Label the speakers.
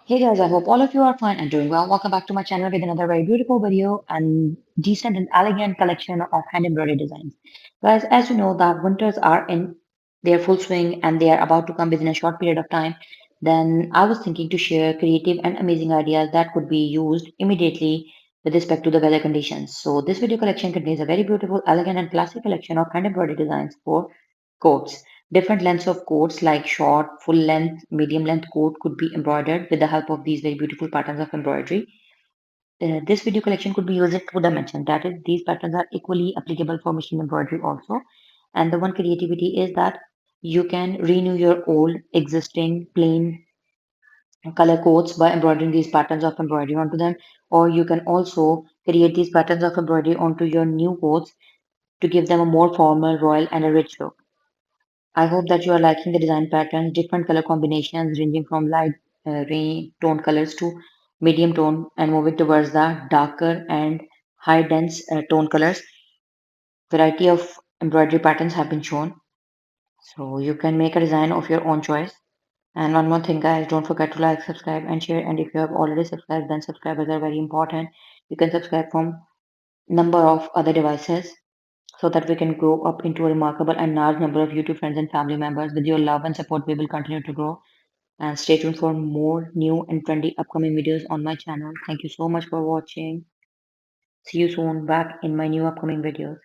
Speaker 1: Hey guys, I hope all of you are fine and doing well. Welcome back to my channel with another very beautiful video and decent and elegant collection of hand embroidery designs. Guys, as you know that winters are in their full swing and they are about to come within a short period of time, then I was thinking to share creative and amazing ideas that could be used immediately with respect to the weather conditions. So this video collection contains a very beautiful, elegant and classic collection of hand embroidery designs for coats. Different lengths of coats like short, full length, medium length coat could be embroidered with the help of these very beautiful patterns of embroidery. This video collection could be used in two dimensions. That is, these patterns are equally applicable for machine embroidery also. And the one creativity is that you can renew your old existing plain color coats by embroidering these patterns of embroidery onto them, or you can also create these patterns of embroidery onto your new coats to give them a more formal, royal, and a rich look. I hope that you are liking the design patterns, different color combinations ranging from light rain tone colors to medium tone and moving towards the darker and high dense tone colors. Variety of embroidery patterns have been shown. So you can make a design of your own choice. And one more thing, guys, don't forget to like, subscribe, and share. And if you have already subscribed, then subscribers are very important. You can subscribe from number of other devices so that we can grow up into a remarkable and large number of YouTube friends and family members. With your love and support, we will continue to grow. And stay tuned for more new and trendy upcoming videos on my channel. Thank you so much for watching. See you soon back in my new upcoming videos.